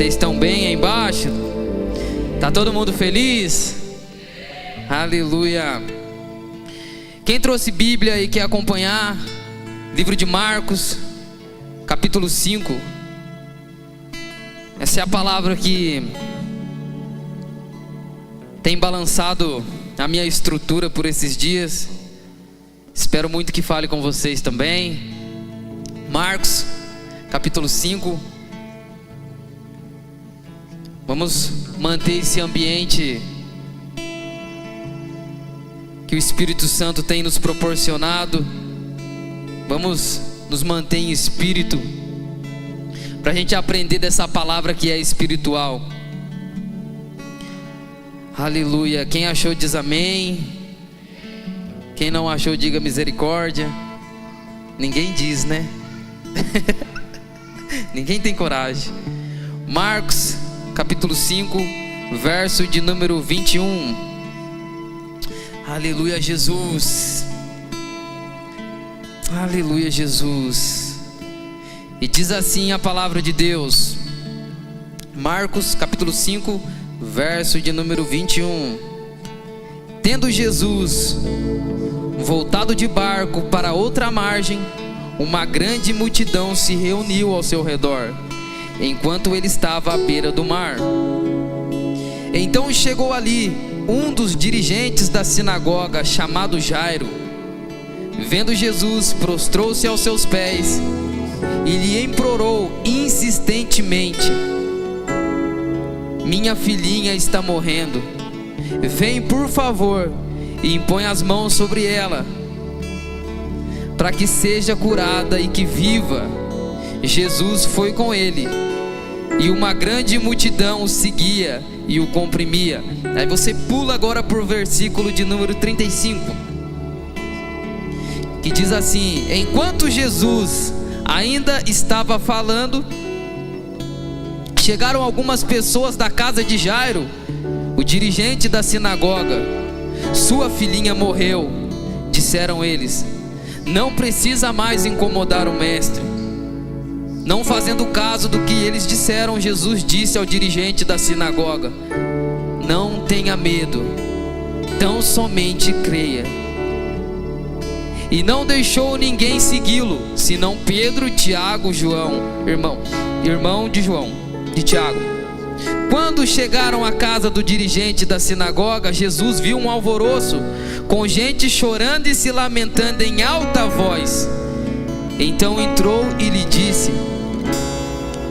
Vocês estão bem aí embaixo? Tá todo mundo feliz? Aleluia. Quem trouxe Bíblia e quer acompanhar, livro de Marcos, capítulo 5. Essa é a palavra que tem balançado a minha estrutura por esses dias. Espero muito que fale com vocês também. Marcos, capítulo 5. Vamos manter esse ambiente que o Espírito Santo tem nos proporcionado. Vamos nos manter em espírito, para a gente aprender dessa palavra que é espiritual. Aleluia. Quem achou diz amém. Quem não achou diga misericórdia. Ninguém diz, né? Ninguém tem coragem. Marcos capítulo 5, verso de número 21. Aleluia, Jesus. Aleluia, Jesus. E diz assim a palavra de Deus. Marcos capítulo 5, verso de número 21. Tendo Jesus voltado de barco para outra margem, uma grande multidão se reuniu ao seu redor, enquanto ele estava à beira do mar. Então chegou ali um dos dirigentes da sinagoga, chamado Jairo. Vendo Jesus, prostrou-se aos seus pés e lhe implorou insistentemente: minha filhinha está morrendo. Vem, por favor, e impõe as mãos sobre ela, para que seja curada e que viva. Jesus foi com ele, e uma grande multidão o seguia e o comprimia. Aí você pula agora para o versículo de número 35, que diz assim: enquanto Jesus ainda estava falando, chegaram algumas pessoas da casa de Jairo, o dirigente da sinagoga. Sua filhinha morreu, disseram eles. Não precisa mais incomodar o mestre. Não fazendo caso do que eles disseram, Jesus disse ao dirigente da sinagoga: não tenha medo, tão somente creia. E não deixou ninguém segui-lo, senão Pedro, Tiago, João, irmão de João, de Tiago. Quando chegaram à casa do dirigente da sinagoga, Jesus viu um alvoroço, com gente chorando e se lamentando em alta voz. Então entrou e lhe disse: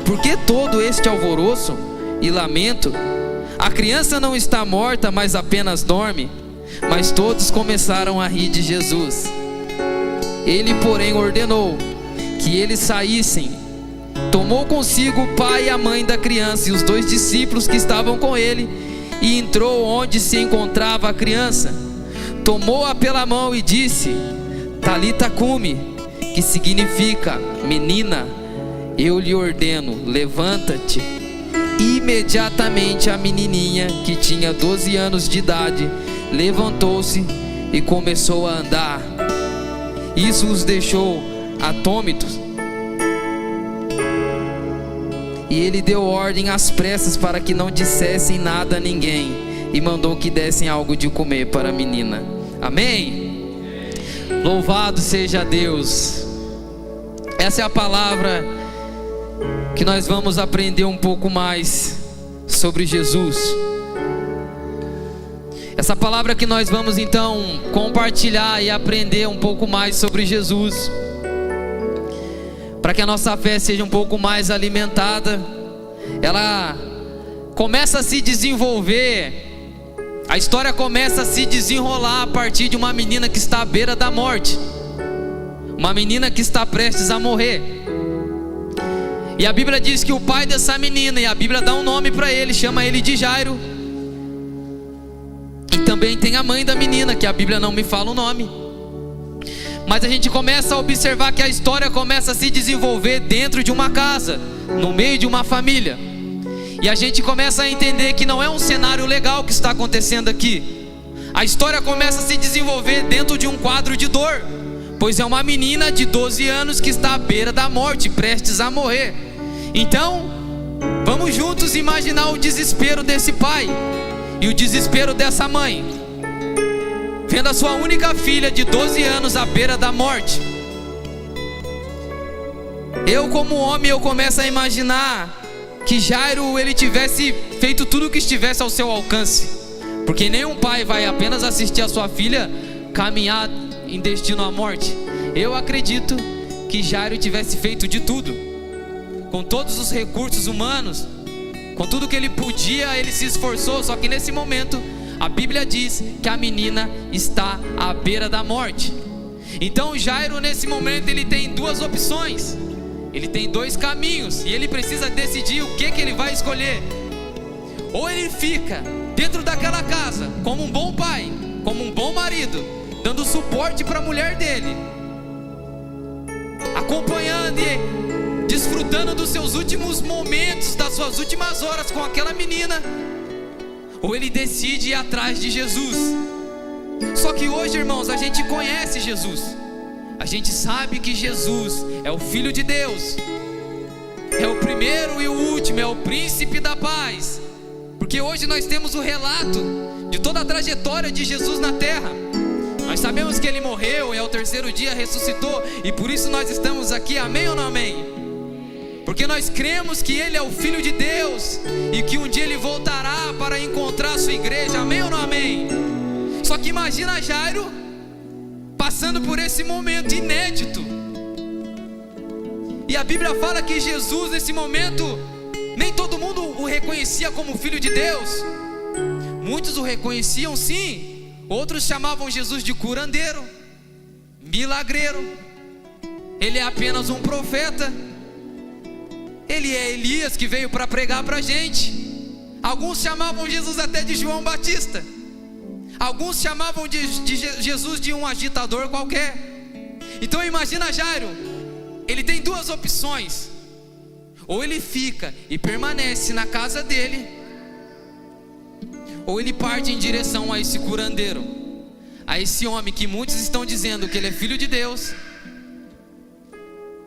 por que todo este alvoroço e lamento? A criança não está morta, mas apenas dorme. Mas todos começaram a rir de Jesus. Ele, porém, ordenou que eles saíssem. Tomou consigo o pai e a mãe da criança e os 2 discípulos que estavam com ele, e entrou onde se encontrava a criança. Tomou-a pela mão e disse: Talita cumi, que significa: menina, eu lhe ordeno, levanta-te. Imediatamente a menininha, que tinha 12 anos de idade, levantou-se e começou a andar. Isso os deixou atônitos. E ele deu ordem às pressas para que não dissessem nada a ninguém, e mandou que dessem algo de comer para a menina. Amém? Louvado seja Deus. Essa é a palavra que nós vamos aprender um pouco mais sobre Jesus. Essa palavra que nós vamos então compartilhar e aprender um pouco mais sobre Jesus, para que a nossa fé seja um pouco mais alimentada. Ela começa a se desenvolver, a história começa a se desenrolar a partir de uma menina que está à beira da morte, uma menina que está prestes a morrer. E a Bíblia diz que o pai dessa menina, e a Bíblia dá um nome para ele, chama ele de Jairo. E também tem a mãe da menina, que a Bíblia não me fala o nome. Mas a gente começa a observar que a história começa a se desenvolver dentro de uma casa, no meio de uma família. E a gente começa a entender que não é um cenário legal que está acontecendo aqui. A história começa a se desenvolver dentro de um quadro de dor, pois é uma menina de 12 anos que está à beira da morte, prestes a morrer. Então, vamos Vamos juntos imaginar o desespero desse pai e o desespero dessa mãe, vendo a sua única filha de 12 anos à beira da morte. Eu, como homem, eu começo a imaginar que Jairo, ele tivesse feito tudo o que estivesse ao seu alcance, porque nenhum pai vai apenas assistir a sua filha caminhar em destino à morte. Eu acredito que Jairo tivesse feito de tudo, com todos os recursos humanos, com tudo que ele podia, ele se esforçou. Só que nesse momento, a Bíblia diz que a menina está à beira da morte. Então Jairo, nesse momento, ele tem duas opções, ele tem dois caminhos, e ele precisa decidir o que ele vai escolher. Ou ele fica dentro daquela casa como um bom pai, como um bom marido, dando suporte para a mulher dele, acompanhando e desfrutando dos seus últimos momentos, das suas últimas horas com aquela menina. Ou ele decide ir atrás de Jesus. Só que hoje, irmãos, a gente conhece Jesus, a gente sabe que Jesus é o Filho de Deus, é o primeiro e o último, é o príncipe da paz. Porque hoje nós temos o relato de toda a trajetória de Jesus na terra. Nós sabemos que ele morreu e ao terceiro dia ressuscitou, e por isso nós estamos aqui, amém ou não amém? Porque nós cremos que ele é o Filho de Deus e que um dia ele voltará para encontrar a sua igreja, amém ou não amém? Só que imagina Jairo passando por esse momento inédito, e a Bíblia fala que Jesus, nesse momento, nem todo mundo o reconhecia como Filho de Deus. Muitos o reconheciam sim, outros chamavam Jesus de curandeiro, milagreiro, ele é apenas um profeta, ele é Elias que veio para pregar para a gente. Alguns chamavam Jesus até de João Batista, alguns chamavam de Jesus de um agitador qualquer. Então imagina Jairo, ele tem duas opções: ou ele fica e permanece na casa dele, ou ele parte em direção a esse curandeiro, a esse homem que muitos estão dizendo que ele é filho de Deus,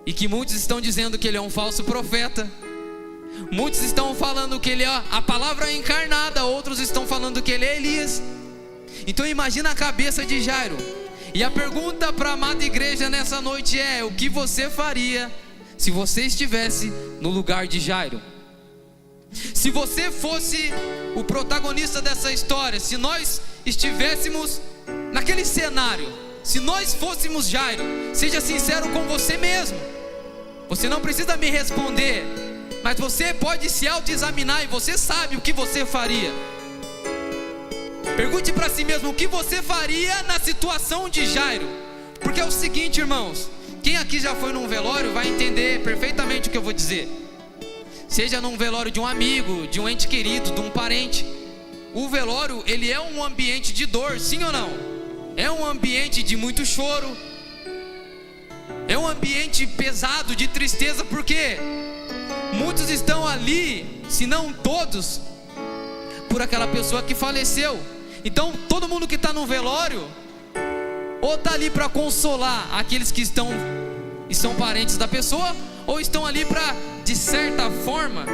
e que muitos estão dizendo que ele é um falso profeta. Muitos estão falando que ele é a palavra encarnada, outros estão falando que ele é Elias. Então imagina a cabeça de Jairo. E a pergunta para a amada igreja nessa noite é: o que você faria se você estivesse no lugar de Jairo? Se você fosse o protagonista dessa história, se nós estivéssemos naquele cenário, se nós fôssemos Jairo, seja sincero com você mesmo. Você não precisa me responder, mas você pode se autoexaminar e você sabe o que você faria. Pergunte para si mesmo o que você faria na situação de Jairo. Porque é o seguinte, irmãos, quem aqui já foi num velório vai entender perfeitamente o que eu vou dizer. Seja num velório de um amigo, de um ente querido, de um parente, o velório, ele é um ambiente de dor, sim ou não? É um ambiente de muito choro, é um ambiente pesado de tristeza, porque muitos estão ali, se não todos, por aquela pessoa que faleceu. Então todo mundo que está no velório, ou está ali para consolar aqueles que estão e são parentes da pessoa, ou estão ali para, de certa forma,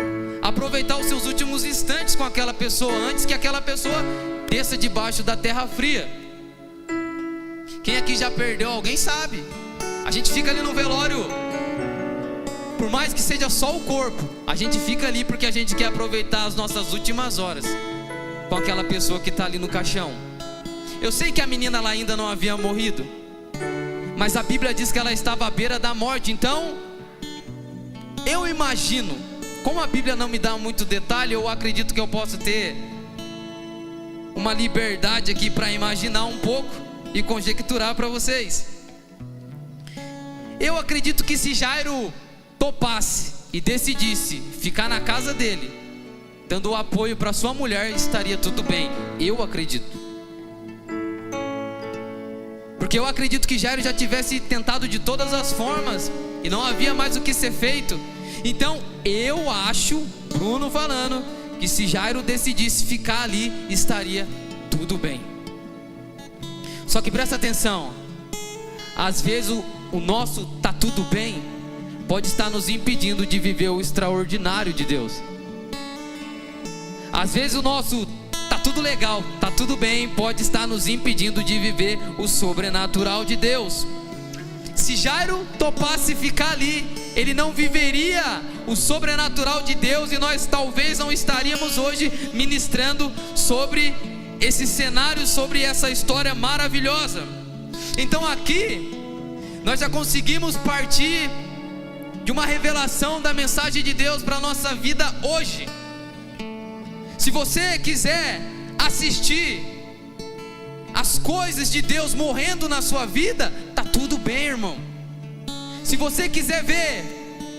aproveitar os seus últimos instantes com aquela pessoa, antes que aquela pessoa desça debaixo da terra fria. Quem aqui já perdeu alguém sabe. A gente fica ali no velório, por mais que seja só o corpo, a gente fica ali porque a gente quer aproveitar as nossas últimas horas com aquela pessoa que está ali no caixão. Eu sei que a menina lá ainda não havia morrido, mas a Bíblia diz que ela estava à beira da morte. Então eu imagino, como a Bíblia não me dá muito detalhe, eu acredito que eu posso ter uma liberdade aqui para imaginar um pouco e conjecturar para vocês. Eu acredito que se Jairo topasse e decidisse ficar na casa dele, dando o apoio para sua mulher, estaria tudo bem. Eu acredito, porque eu acredito que Jairo já tivesse tentado de todas as formas e não havia mais o que ser feito. Então eu acho, Bruno falando, que se Jairo decidisse ficar ali, estaria tudo bem. Só que presta atenção, às vezes o nosso tá tudo bem pode estar nos impedindo de viver o extraordinário de Deus. Às vezes o nosso tá tudo legal, tá tudo bem, pode estar nos impedindo de viver o sobrenatural de Deus. Se Jairo topasse ficar ali, ele não viveria o sobrenatural de Deus, e nós talvez não estaríamos hoje ministrando sobre esse cenário, sobre essa história maravilhosa. Então aqui nós já conseguimos partir de uma revelação da mensagem de Deus para a nossa vida hoje. Se você quiser assistir as coisas de Deus morrendo na sua vida, tá tudo bem, irmão. Se você quiser ver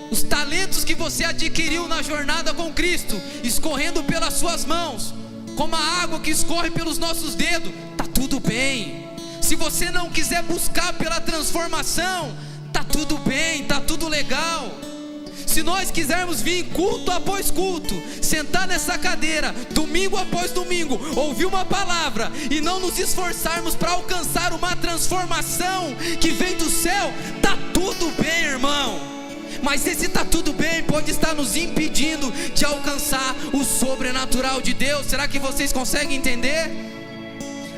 os talentos que você adquiriu na jornada com Cristo escorrendo pelas suas mãos, como a água que escorre pelos nossos dedos, tá tudo bem. Se você não quiser buscar pela transformação, tá tudo bem, tá tudo legal. Se nós quisermos vir culto após culto, sentar nessa cadeira, domingo após domingo, ouvir uma palavra e não nos esforçarmos para alcançar uma transformação que vem do céu, tá tudo bem, irmão. Mas esse tá tudo bem pode estar nos impedindo de alcançar o sobrenatural de Deus. Será que vocês conseguem entender?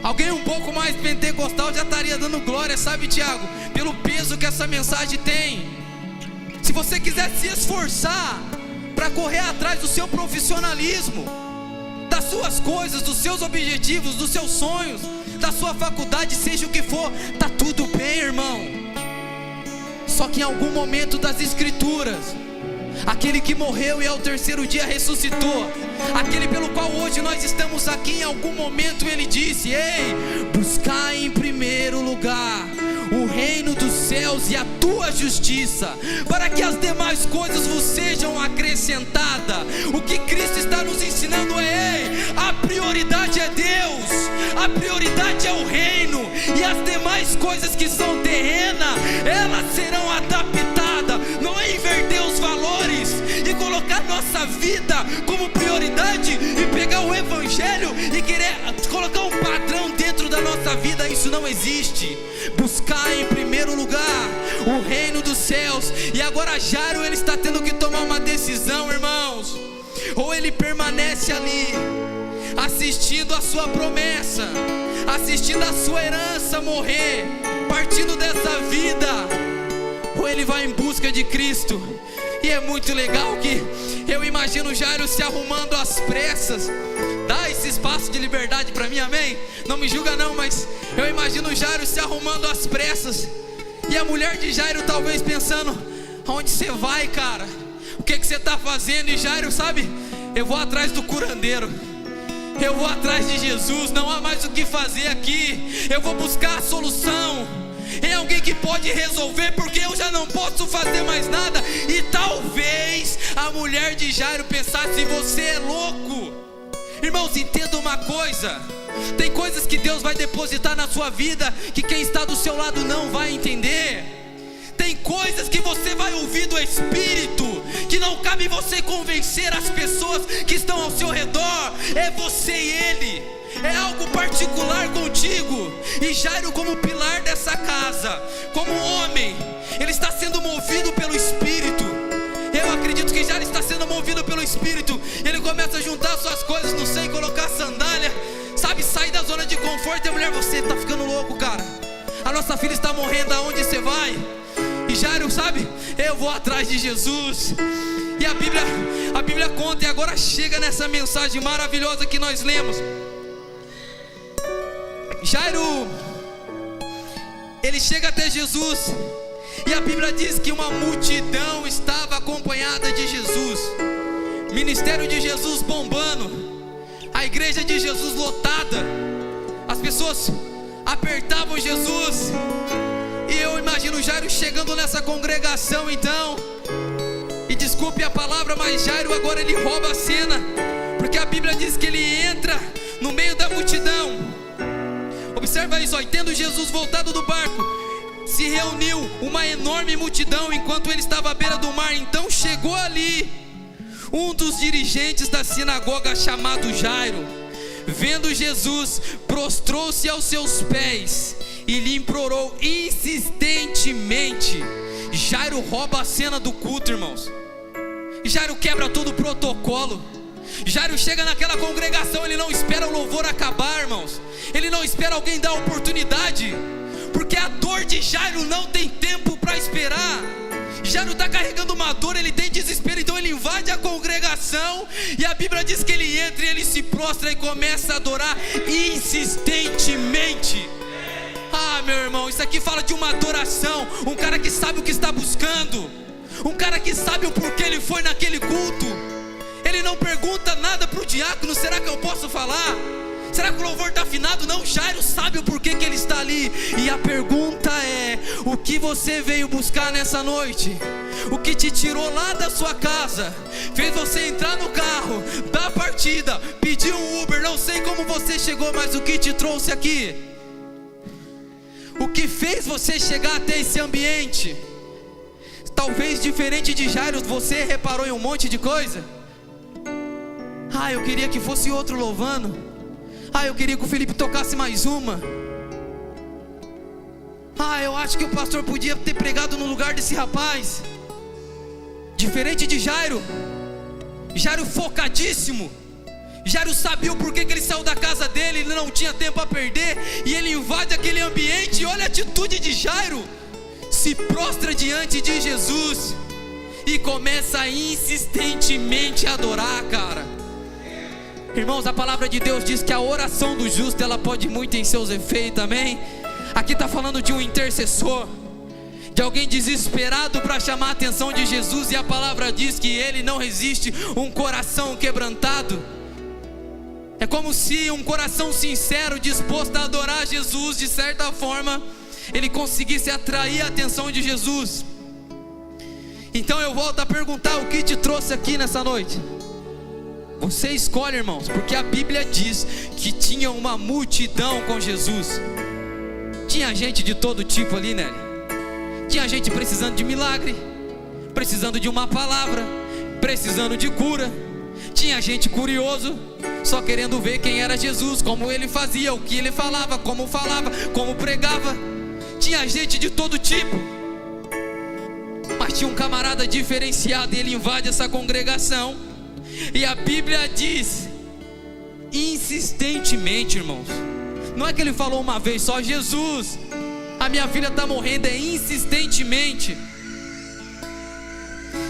Alguém um pouco mais pentecostal já estaria dando glória, sabe, Tiago? Pelo peso que essa mensagem tem. Se você quiser se esforçar para correr atrás do seu profissionalismo, das suas coisas, dos seus objetivos, dos seus sonhos, da sua faculdade, seja o que for, tá tudo bem, irmão. Só que em algum momento das escrituras, aquele que morreu e ao terceiro dia ressuscitou, aquele pelo qual hoje nós estamos aqui, em algum momento ele disse: ei, buscai em primeiro lugar o reino dos céus e a tua justiça, para que as demais coisas vos sejam acrescentadas. O que Cristo está nos ensinando é: ei, a prioridade é Deus, a prioridade é o reino, e as demais coisas que são terrenas, elas serão adaptadas. Não é inverter os valores e colocar nossa vida como prioridade e pegar o evangelho e querer colocar um padrão dentro da nossa vida. Isso não existe. Buscar em primeiro lugar o reino dos céus. E agora Jairo, ele está tendo que tomar uma decisão, irmãos. Ou ele permanece ali assistindo a sua promessa, assistindo a sua herança morrer, partindo dessa vida, ou ele vai em busca de Cristo. E é muito legal que eu imagino Jairo se arrumando às pressas. Dá esse espaço de liberdade para mim, amém? Não me julga não, mas eu imagino Jairo se arrumando às pressas, e a mulher de Jairo talvez pensando: aonde você vai, cara? O que você está fazendo? E Jairo, sabe, eu vou atrás do curandeiro, eu vou atrás de Jesus. Não há mais o que fazer aqui. Eu vou buscar a solução em alguém que pode resolver, porque eu já não posso fazer mais nada. E talvez a mulher de Jairo pensasse: você é louco. Irmãos, entenda uma coisa: tem coisas que Deus vai depositar na sua vida que quem está do seu lado não vai entender. Tem coisas que você vai ouvir do Espírito que não cabe você convencer as pessoas que estão ao seu redor. É você e Ele, é algo particular contigo. E Jairo, como pilar dessa casa, como homem, ele está sendo movido pelo Espírito. Eu acredito que Jairo está sendo movido pelo Espírito. Ele começa a juntar suas coisas, não sei, colocar sandália, sabe, sair da zona de conforto. E a mulher: você está ficando louco, cara, a nossa filha está morrendo, aonde você vai? E Jairo, sabe, eu vou atrás de Jesus. E a Bíblia conta, e agora chega nessa mensagem maravilhosa que nós lemos. Jairo, ele chega até Jesus, e a Bíblia diz que uma multidão estava acompanhada de Jesus. Ministério de Jesus bombando, a igreja de Jesus lotada, as pessoas apertavam Jesus. E eu imagino Jairo chegando nessa congregação então, e desculpe a palavra, mas Jairo agora ele rouba a cena, porque a Bíblia diz que ele entra no meio da multidão. Observa isso, ó. E tendo Jesus voltado do barco, se reuniu uma enorme multidão enquanto ele estava à beira do mar. Então chegou ali um dos dirigentes da sinagoga, chamado Jairo. Vendo Jesus, prostrou-se aos seus pés e lhe implorou insistentemente. Jairo rouba a cena do culto, irmãos. Jairo quebra todo o protocolo. Jairo chega naquela congregação, ele não espera o louvor acabar, irmãos. Ele não espera alguém dar oportunidade, porque a dor de Jairo não tem tempo para esperar. Jairo está carregando uma dor, ele tem desespero, então ele invade a congregação, e a Bíblia diz que ele entra e ele se prostra e começa a adorar insistentemente. Ah, meu irmão, isso aqui fala de uma adoração. Um cara que sabe o que está buscando, um cara que sabe o porquê ele foi naquele culto. Ele não pergunta nada para o diácono: será que eu posso falar? Será que o louvor está afinado? Não, Jairo sabe o porquê que ele está ali. E a pergunta é: o que você veio buscar nessa noite? O que te tirou lá da sua casa, fez você entrar no carro, dar partida, pedir um Uber, não sei como você chegou, mas o que te trouxe aqui? O que fez você chegar até esse ambiente? Talvez diferente de Jairo, você reparou em um monte de coisa. Ah, eu queria que fosse outro louvando. Ah, eu queria que o Felipe tocasse mais uma. Ah, eu acho que o pastor podia ter pregado no lugar desse rapaz. Diferente de Jairo, Jairo focadíssimo. Jairo sabia o porquê que ele saiu da casa dele, ele não tinha tempo a perder, e ele invade aquele ambiente. E olha a atitude de Jairo: se prostra diante de Jesus e começa insistentemente a adorar, cara. Irmãos, a palavra de Deus diz que a oração do justo, ela pode muito em seus efeitos, amém? Aqui está falando de um intercessor, de alguém desesperado para chamar a atenção de Jesus, e a palavra diz que ele não resiste um coração quebrantado. É como se um coração sincero, disposto a adorar Jesus, de certa forma, ele conseguisse atrair a atenção de Jesus. Então eu volto a perguntar: o que te trouxe aqui nessa noite? Você escolhe, irmãos, porque a Bíblia diz que tinha uma multidão com Jesus. Tinha gente de todo tipo ali, né? Tinha gente precisando de milagre, precisando de uma palavra, precisando de cura. Tinha gente curioso, só querendo ver quem era Jesus, como ele fazia, o que ele falava, como pregava. Tinha gente de todo tipo. Mas tinha um camarada diferenciado, e ele invade essa congregação, e a Bíblia diz insistentemente, irmãos. Não é que ele falou uma vez só: Jesus, a minha filha está morrendo. É insistentemente.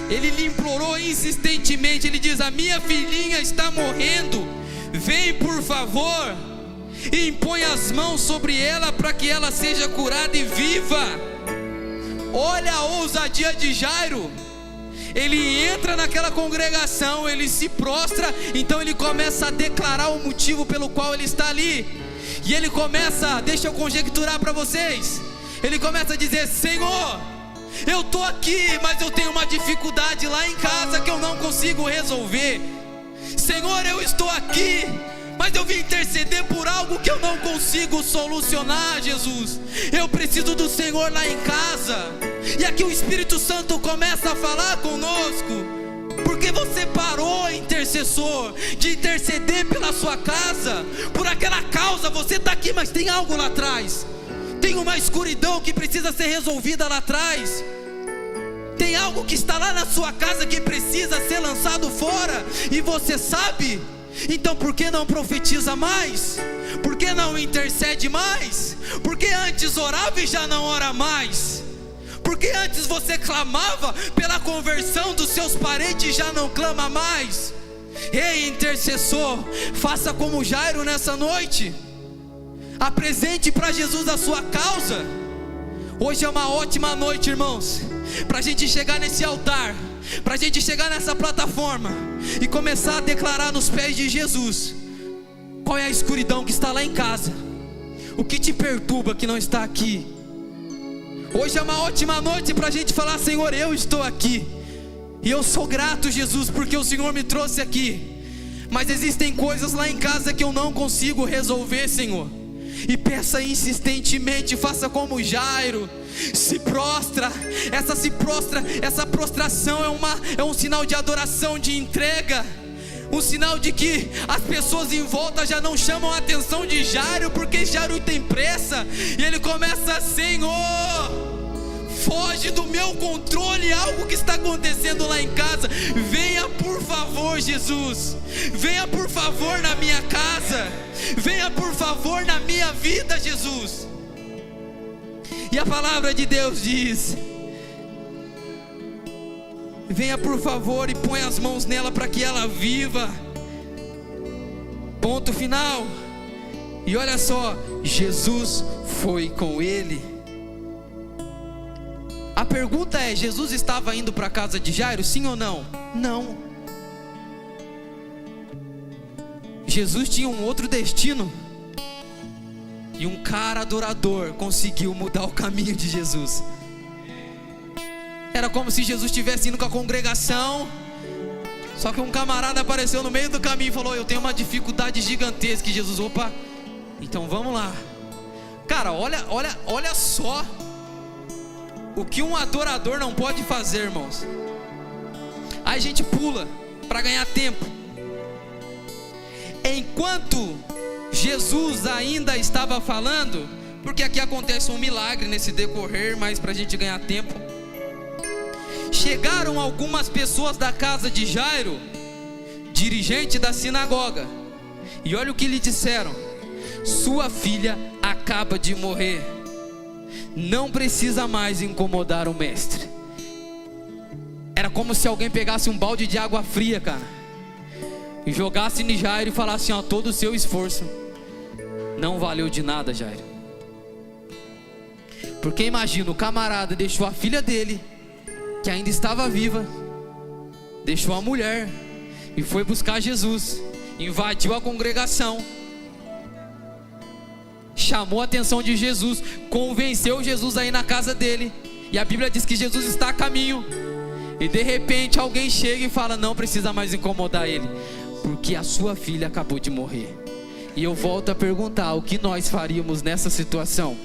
Ele lhe implorou insistentemente. Ele diz: a minha filhinha está morrendo, vem por favor e impõe as mãos sobre ela para que ela seja curada e viva. Olha a ousadia de Jairo. Ele entra naquela congregação, ele se prostra, então ele começa a declarar o motivo pelo qual ele está ali. E ele começa, deixa eu conjecturar para vocês, ele começa a dizer: Senhor, eu estou aqui, mas eu tenho uma dificuldade lá em casa que eu não consigo resolver. Senhor, eu estou aqui, mas eu vim interceder por algo que eu não consigo solucionar, Jesus. Eu preciso do Senhor lá em casa. E aqui o Espírito Santo começa a falar conosco: porque você parou, intercessor, de interceder pela sua casa, por aquela causa. Você está aqui, mas tem algo lá atrás. Tem uma escuridão que precisa ser resolvida lá atrás. Tem algo que está lá na sua casa que precisa ser lançado fora, e você sabe. Então por que não profetiza mais? Por que não intercede mais? Por que antes orava e já não ora mais? Porque antes você clamava pela conversão dos seus parentes e já não clama mais? Ei, intercessor, faça como Jairo nessa noite. Apresente para Jesus a sua causa. Hoje é uma ótima noite, irmãos, para a gente chegar nesse altar, para a gente chegar nessa plataforma e começar a declarar nos pés de Jesus: qual é a escuridão que está lá em casa? O que te perturba que não está aqui? Hoje é uma ótima noite para a gente falar: Senhor, eu estou aqui, e eu sou grato, Jesus, porque o Senhor me trouxe aqui. Mas existem coisas lá em casa que eu não consigo resolver, Senhor. E peça insistentemente, faça como Jairo, se prostra. Essa prostração é um sinal de adoração, de entrega. Um sinal de que as pessoas em volta já não chamam a atenção de Jairo, porque Jairo tem pressa. E ele começa: Senhor, foge do meu controle algo que está acontecendo lá em casa. Venha por favor, Jesus, venha por favor na minha casa, venha por favor na minha vida, Jesus. E a palavra de Deus diz: venha por favor e põe as mãos nela para que ela viva. Ponto final. E olha só, Jesus foi com ele. A pergunta é: Jesus estava indo para a casa de Jairo, sim ou não? Não. Jesus tinha um outro destino. E um cara adorador conseguiu mudar o caminho de Jesus. Era como se Jesus estivesse indo com a congregação, só que um camarada apareceu no meio do caminho e falou: eu tenho uma dificuldade gigantesca. E Jesus: opa, então vamos lá. Cara, olha só o que um adorador não pode fazer, irmãos. Aí a gente pula para ganhar tempo. Enquanto Jesus ainda estava falando, porque aqui acontece um milagre nesse decorrer, mas para a gente ganhar tempo, chegaram algumas pessoas da casa de Jairo, dirigente da sinagoga, e olha o que lhe disseram: sua filha acaba de morrer, não precisa mais incomodar o mestre. Era como se alguém pegasse um balde de água fria, cara, e jogasse em Jairo e falasse: ó, todo o seu esforço não valeu de nada, Jairo. Porque imagina, o camarada deixou a filha dele, que ainda estava viva, deixou a mulher e foi buscar Jesus, invadiu a congregação, chamou a atenção de Jesus, convenceu Jesus a ir na casa dele, e a Bíblia diz que Jesus está a caminho, e de repente alguém chega e fala: não precisa mais incomodar ele, porque a sua filha acabou de morrer. E eu volto a perguntar: o que nós faríamos nessa situação?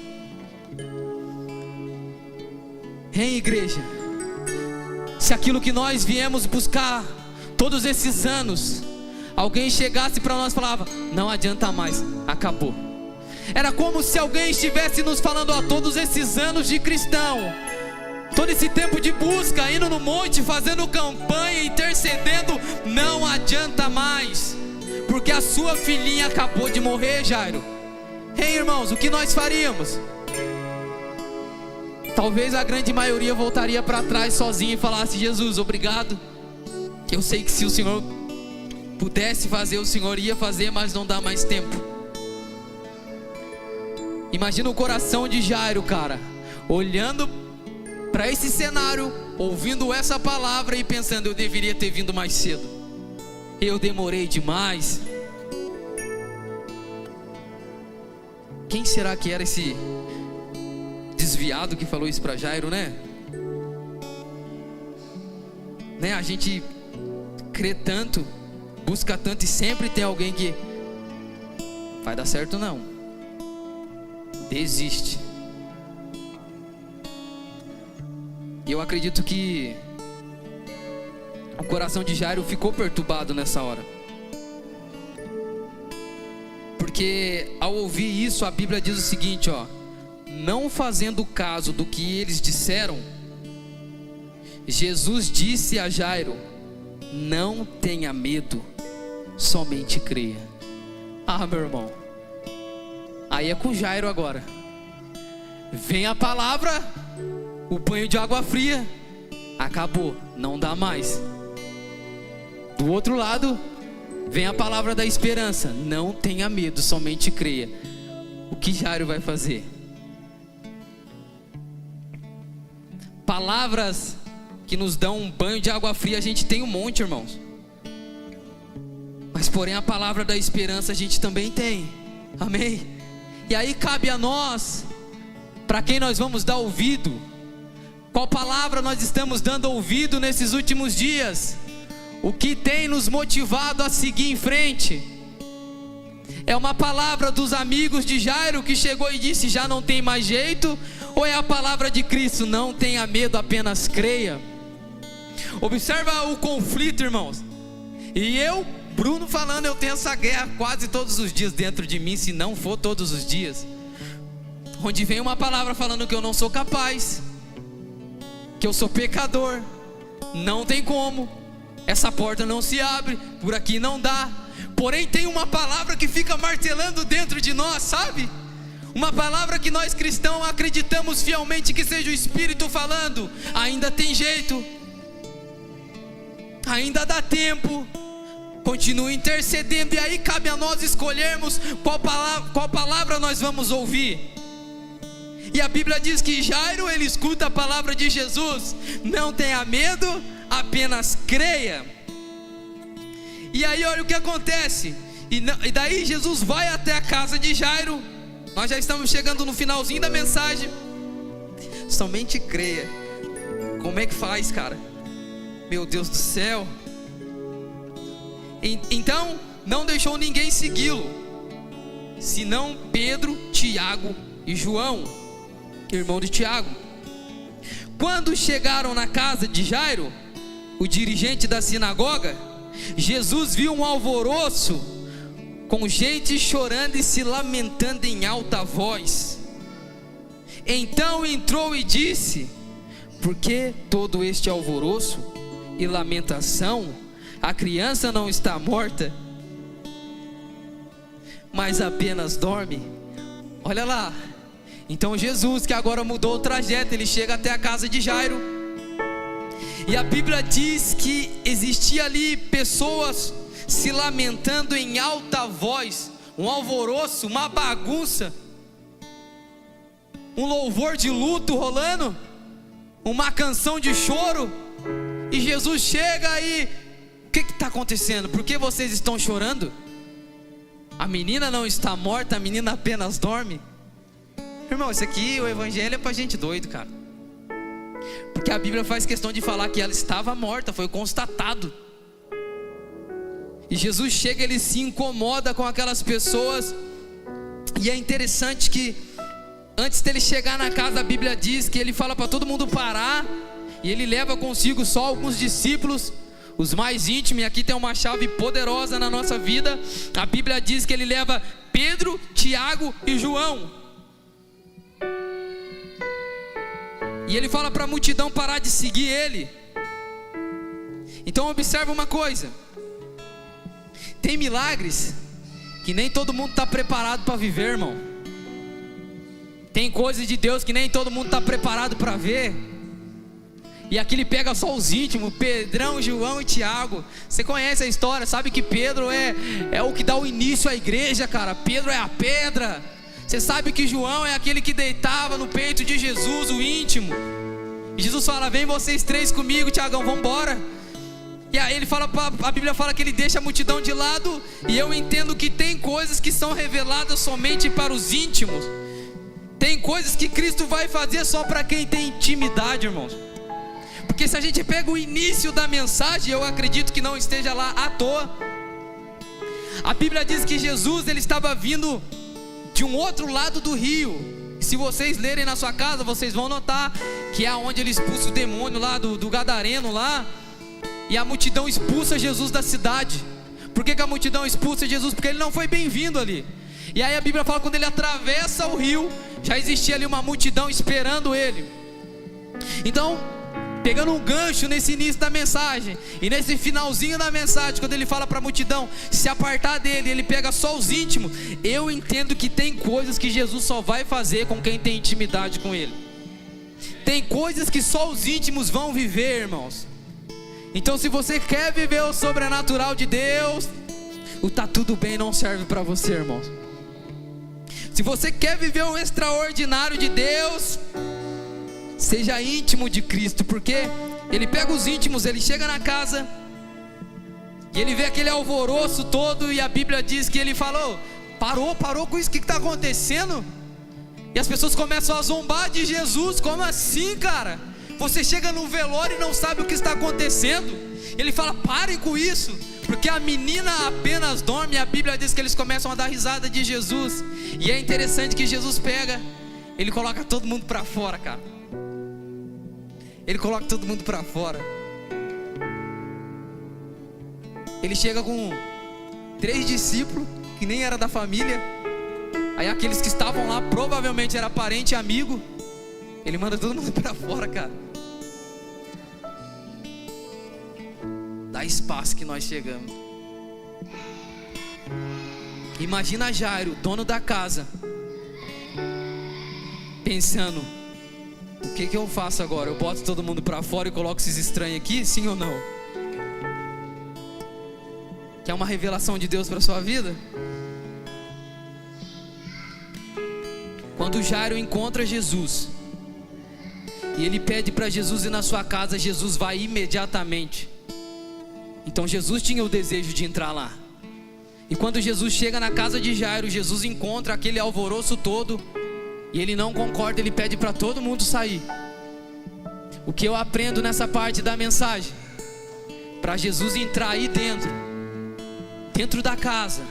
Hein, igreja? Se aquilo que nós viemos buscar todos esses anos, alguém chegasse para nós e falava: não adianta mais, acabou. Era como se alguém estivesse nos falando: ó, todos esses anos de cristão, todo esse tempo de busca, indo no monte, fazendo campanha, intercedendo, não adianta mais, porque a sua filhinha acabou de morrer, Jairo. Ei, irmãos, o que nós faríamos? Talvez a grande maioria voltaria para trás sozinha e falasse: Jesus, obrigado, eu sei que se o Senhor pudesse fazer, o Senhor ia fazer, mas não dá mais tempo. Imagina o coração de Jairo, cara, olhando para esse cenário, ouvindo essa palavra e pensando: eu deveria ter vindo mais cedo, eu demorei demais. Quem será que era esse desviado que falou isso para Jairo, né? A gente crê tanto, busca tanto, e sempre tem alguém que vai dar certo não, desiste. E eu acredito que o coração de Jairo ficou perturbado nessa hora, porque ao ouvir isso, a Bíblia diz o seguinte, ó: não fazendo caso do que eles disseram, Jesus disse a Jairo: não tenha medo, somente creia. Ah, meu irmão, aí é com Jairo agora. Vem a palavra, o banho de água fria, acabou, não dá mais. Do outro lado, vem a palavra da esperança: não tenha medo, somente creia. O que Jairo vai fazer? Palavras que nos dão um banho de água fria a gente tem um monte, irmãos, mas porém a palavra da esperança a gente também tem. Amém? E aí cabe a nós, para quem nós vamos dar ouvido. Qual palavra nós estamos dando ouvido nesses últimos dias? O que tem nos motivado a seguir em frente? É uma palavra dos amigos de Jairo que chegou e disse: já não tem mais jeito? Ou é a palavra de Cristo: não tenha medo, apenas creia? Observa o conflito, irmãos. E eu, Bruno, falando, eu tenho essa guerra quase todos os dias dentro de mim, se não for todos os dias, onde vem uma palavra falando que eu não sou capaz, que eu sou pecador, não tem como, essa porta não se abre, por aqui não dá. Porém tem uma palavra que fica martelando dentro de nós, sabe? Uma palavra que nós cristãos acreditamos fielmente que seja o Espírito falando: ainda tem jeito, ainda dá tempo, continue intercedendo. E aí cabe a nós escolhermos qual palavra nós vamos ouvir. E a Bíblia diz que Jairo, ele escuta a palavra de Jesus: não tenha medo, apenas creia. E aí olha o que acontece, e daí Jesus vai até a casa de Jairo. Nós já estamos chegando no finalzinho da mensagem. Somente creia. Como é que faz, cara? Meu Deus do céu. Então não deixou ninguém segui-lo, senão Pedro, Tiago e João, irmão de Tiago. Quando chegaram na casa de Jairo, o dirigente da sinagoga, Jesus viu um alvoroço, com gente chorando e se lamentando em alta voz. Então entrou e disse: por que todo este alvoroço e lamentação? A criança não está morta, mas apenas dorme. Olha lá. Então Jesus, que agora mudou o trajeto, ele chega até a casa de Jairo. E a Bíblia diz que existia ali pessoas se lamentando em alta voz, um alvoroço, uma bagunça, um louvor de luto rolando, uma canção de choro. E Jesus chega e: o que está acontecendo? Por que vocês estão chorando? A menina não está morta, a menina apenas dorme. Irmão, isso aqui, o evangelho é para gente doido, cara. Porque a Bíblia faz questão de falar que ela estava morta, foi constatado. E Jesus chega, ele se incomoda com aquelas pessoas. E é interessante que antes dele chegar na casa, a Bíblia diz que ele fala para todo mundo parar, e ele leva consigo só alguns discípulos, os mais íntimos. E aqui tem uma chave poderosa na nossa vida. A Bíblia diz que ele leva Pedro, Tiago e João. E ele fala para a multidão parar de seguir ele. Então observa uma coisa: tem milagres que nem todo mundo está preparado para viver, irmão. Tem coisas de Deus que nem todo mundo está preparado para ver. E aqui ele pega só os íntimos, Pedrão, João e Tiago. Você conhece a história, sabe que Pedro é o que dá o início à igreja, cara. Pedro é a pedra. Você sabe que João é aquele que deitava no peito de Jesus, o íntimo. E Jesus fala: vem vocês três comigo, Tiagão, vamos embora. E aí ele fala, a Bíblia fala que ele deixa a multidão de lado. E eu entendo que tem coisas que são reveladas somente para os íntimos. Tem coisas que Cristo vai fazer só para quem tem intimidade, irmãos. Porque se a gente pega o início da mensagem, eu acredito que não esteja lá à toa. A Bíblia diz que Jesus, ele estava vindo de um outro lado do rio. Se vocês lerem na sua casa, vocês vão notar que é onde ele expulsa o demônio lá do Gadareno lá. E a multidão expulsa Jesus da cidade. Por que a multidão expulsa Jesus? Porque ele não foi bem-vindo ali. E aí a Bíblia fala que quando ele atravessa o rio, já existia ali uma multidão esperando ele. Então, pegando um gancho nesse início da mensagem e nesse finalzinho da mensagem, quando ele fala para a multidão se apartar dele, ele pega só os íntimos. Eu entendo que tem coisas que Jesus só vai fazer com quem tem intimidade com ele. Tem coisas que só os íntimos vão viver, irmãos. Então se você quer viver o sobrenatural de Deus, o tá tudo bem não serve para você, irmãos. Se você quer viver o extraordinário de Deus, seja íntimo de Cristo. Porque ele pega os íntimos, ele chega na casa e ele vê aquele alvoroço todo. E a Bíblia diz que ele falou: parou com isso, o que está acontecendo? E as pessoas começam a zombar de Jesus. Como assim, cara? Você chega no velório e não sabe o que está acontecendo. Ele fala: parem com isso, porque a menina apenas dorme. E a Bíblia diz que eles começam a dar risada de Jesus. E é interessante que Jesus pega, ele coloca todo mundo para fora, cara. Ele coloca todo mundo para fora. Ele chega com 3 discípulos que nem era da família. Aí aqueles que estavam lá provavelmente era parente e amigo. Ele manda todo mundo para fora, cara. Dá espaço que nós chegamos. Imagina Jairo, dono da casa, pensando: o que eu faço agora? Eu boto todo mundo para fora e coloco esses estranhos aqui? Sim ou não? Quer uma revelação de Deus para sua vida? Quando Jairo encontra Jesus e ele pede para Jesus ir na sua casa, Jesus vai imediatamente. Então Jesus tinha o desejo de entrar lá. E quando Jesus chega na casa de Jairo, Jesus encontra aquele alvoroço todo e ele não concorda, ele pede para todo mundo sair. O que eu aprendo nessa parte da mensagem? Para Jesus entrar aí dentro da casa,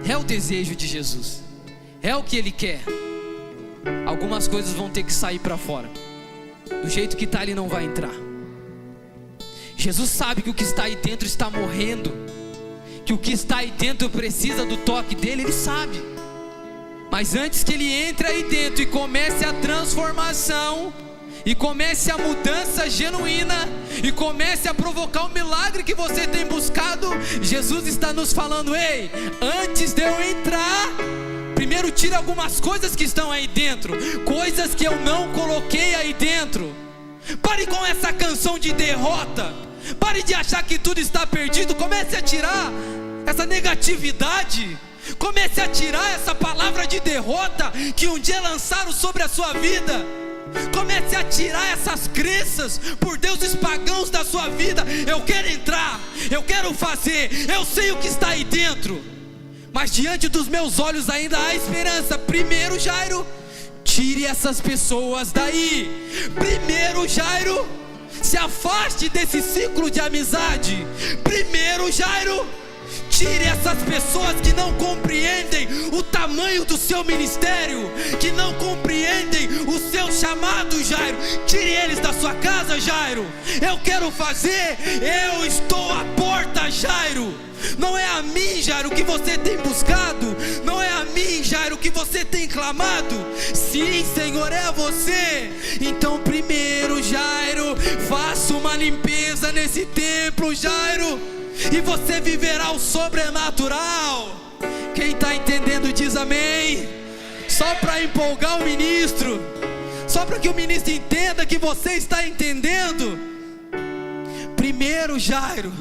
é o desejo de Jesus, é o que Ele quer. Algumas coisas vão ter que sair para fora. Do jeito que está, Ele não vai entrar. Jesus sabe que o que está aí dentro está morrendo, que o que está aí dentro precisa do toque dele, Ele sabe. Mas antes que Ele entre aí dentro e comece a transformação, e comece a mudança genuína, e comece a provocar o milagre que você tem buscado, Jesus está nos falando: ei, antes de eu entrar, primeiro tire algumas coisas que estão aí dentro, coisas que eu não coloquei aí dentro. Pare com essa canção de derrota, pare de achar que tudo está perdido. Comece a tirar essa negatividade, comece a tirar essa palavra de derrota que um dia lançaram sobre a sua vida. Comece a tirar essas crenças por deuses pagãos da sua vida. Eu quero entrar, eu quero fazer, eu sei o que está aí dentro, mas diante dos meus olhos ainda há esperança. Primeiro, Jairo, tire essas pessoas daí. Primeiro, Jairo, se afaste desse ciclo de amizade. Primeiro, Jairo, tire essas pessoas que não compreendem o tamanho do seu ministério, que não compreendem o seu chamado, Jairo. Tire eles da sua casa, Jairo. Eu quero fazer, eu estou à porta, Jairo. Não é a mim, Jairo, que você tem buscado. Não é a mim, Jairo, que você tem clamado. Sim, Senhor, é a você. Então primeiro, Jairo, faça uma limpeza nesse templo, Jairo, e você viverá o sobrenatural. Quem está entendendo diz amém. Só para empolgar o ministro, só para que o ministro entenda que você está entendendo. Primeiro, Jairo,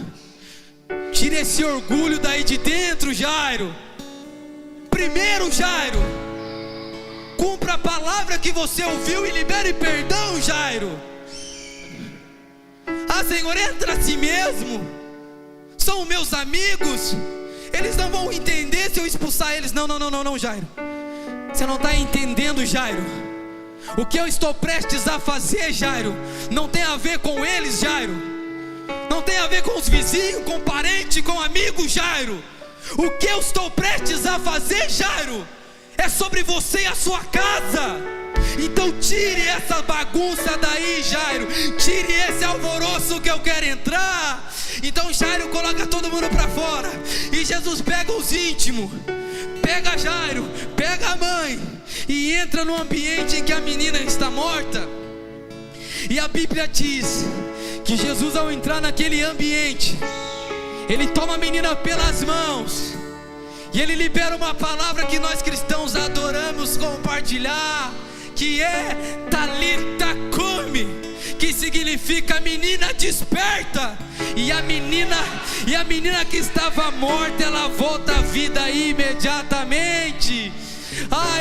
tire esse orgulho daí de dentro, Jairo. Primeiro, Jairo, cumpra a palavra que você ouviu e libere perdão, Jairo. Ah, Senhor, entra a si mesmo. São meus amigos, eles não vão entender se eu expulsar eles. Não, Jairo, você não está entendendo, Jairo. O que eu estou prestes a fazer, Jairo, não tem a ver com eles, Jairo. Não tem a ver com os vizinhos, com parente, com amigo, Jairo. O que eu estou prestes a fazer, Jairo, é sobre você e a sua casa. Então tire essa bagunça daí, Jairo. Tire esse alvoroço que eu quero entrar. Então Jairo coloca todo mundo para fora, e Jesus pega os íntimos, pega Jairo, pega a mãe, e entra no ambiente em que a menina está morta. E a Bíblia diz que Jesus, ao entrar naquele ambiente, ele toma a menina pelas mãos, e ele libera uma palavra que nós cristãos adoramos compartilhar, que é Talita Cumi, que significa menina desperta. E a menina que estava morta, ela volta à vida imediatamente.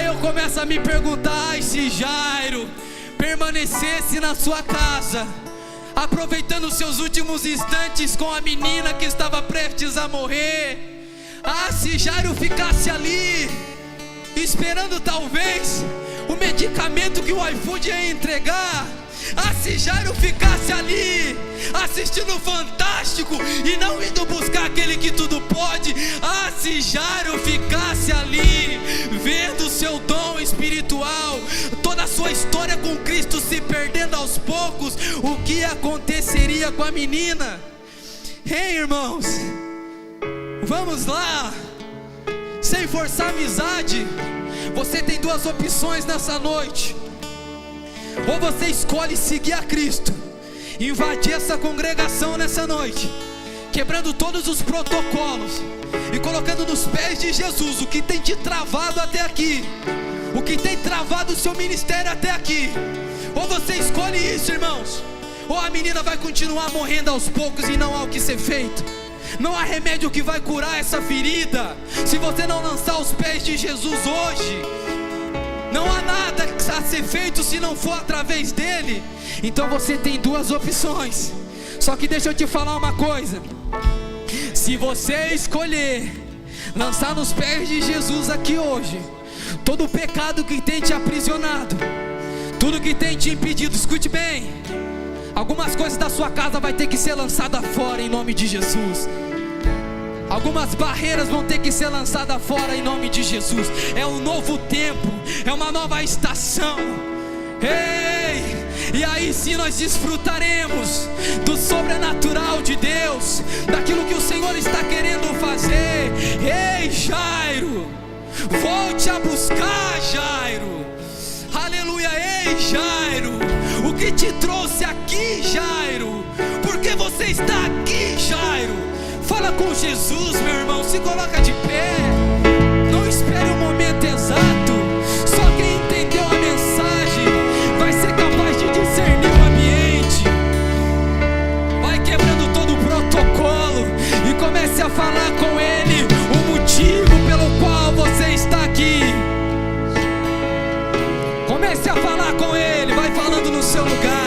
Eu começo a me perguntar: se Jairo permanecesse na sua casa, aproveitando os seus últimos instantes com a menina que estava prestes a morrer, se Jairo ficasse ali, esperando talvez o medicamento que o iFood ia entregar, se Jairo ficasse ali, assistindo o Fantástico e não indo buscar aquele que tudo pode, se Jairo ficasse ali, vendo o seu dom espiritual, toda a sua história com Cristo se perdendo aos poucos, o que aconteceria com a menina? Ei, irmãos, vamos lá, sem forçar amizade. Você tem duas opções nessa noite: ou você escolhe seguir a Cristo invadir essa congregação nessa noite, quebrando todos os protocolos e colocando nos pés de Jesus o que tem te travado até aqui, o que tem travado o seu ministério até aqui. Ou você escolhe isso, irmãos, ou a menina vai continuar morrendo aos poucos e não há o que ser feito. Não há remédio que vai curar essa ferida se você não lançar os pés de Jesus hoje. Não há nada a ser feito se não for através dele. Então você tem duas opções. Só que deixa eu te falar uma coisa: se você escolher lançar nos pés de Jesus aqui hoje, todo o pecado que tem te aprisionado, tudo que tem te impedido, escute bem, algumas coisas da sua casa vai ter que ser lançada fora em nome de Jesus. Algumas barreiras vão ter que ser lançadas fora em nome de Jesus. É um novo tempo, é uma nova estação. Ei! E aí sim nós desfrutaremos do sobrenatural de Deus, daquilo que o Senhor está querendo fazer. Ei, Jairo, volte a buscar, Jairo. Aleluia. Ei, Jairo, o que te trouxe aqui, Jairo? Por que você está aqui, Jairo? Fala com Jesus, meu irmão, se coloca de pé. Não espere o momento exato. Só quem entendeu a mensagem vai ser capaz de discernir o ambiente. Vai quebrando todo o protocolo e comece a falar com Ele o motivo pelo qual você está aqui. Comece a falar com Ele, vai falando no seu lugar.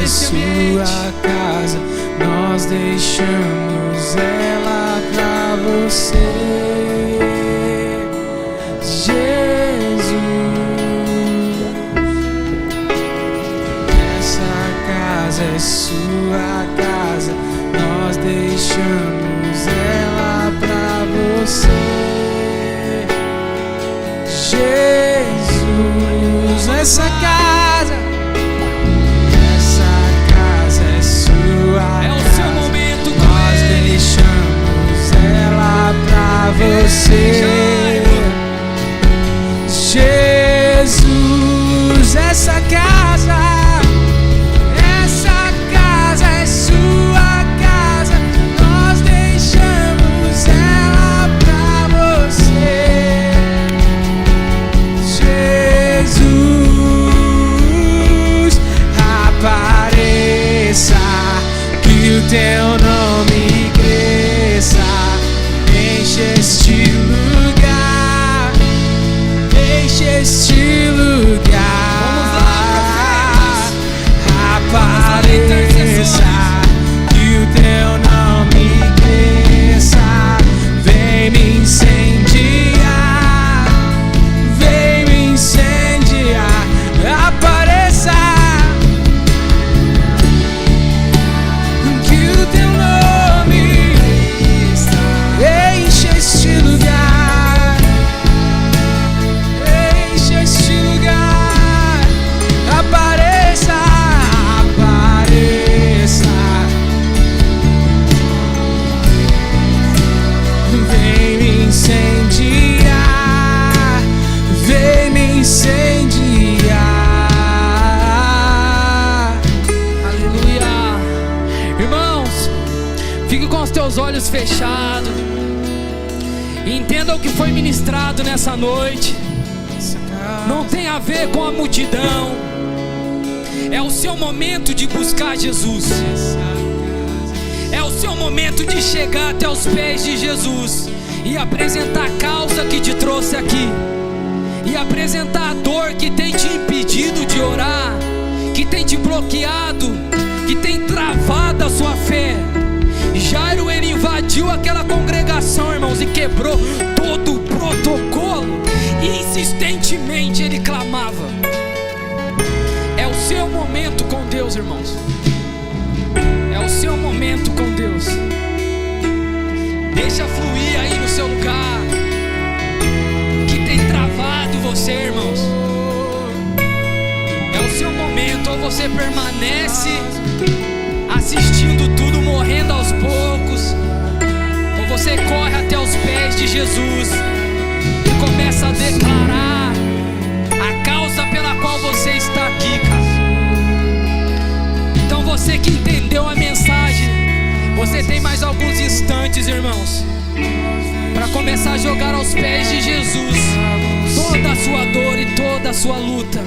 Sua casa, nós deixamos ela pra você, Jesus. Essa casa é sua casa, nós deixamos ela pra você, Jesus. Essa casa é o seu momento, nós deixamos ela pra você, Jesus. Essa casa é sua casa, nós deixamos ela pra você, Jesus. Apareça, que o teu nome cresça, enche este lugar, enche este lugar. Vamos lá, apareça, que o teu nome cresça, vem me incendiar, vem me incendiar. Apareça, olhos fechados, entenda o que foi ministrado nessa noite. Não tem a ver com a multidão, é o seu momento de buscar Jesus, é o seu momento de chegar até os pés de Jesus e apresentar a causa que te trouxe aqui, e apresentar a dor que tem te impedido de orar, que tem te bloqueado, que tem travado a sua fé. Jairo, ele invadiu aquela congregação, irmãos, e quebrou todo o protocolo. Insistentemente ele clamava. É o seu momento com Deus, irmãos. É o seu momento com Deus. Deixa fluir aí no seu lugar, que tem travado você, irmãos. É o seu momento, ou você permanece assistindo tudo morrendo aos poucos, ou você corre até os pés de Jesus e começa a declarar a causa pela qual você está aqui, cara. Então você que entendeu a mensagem, você tem mais alguns instantes, irmãos, para começar a jogar aos pés de Jesus toda a sua dor e toda a sua luta.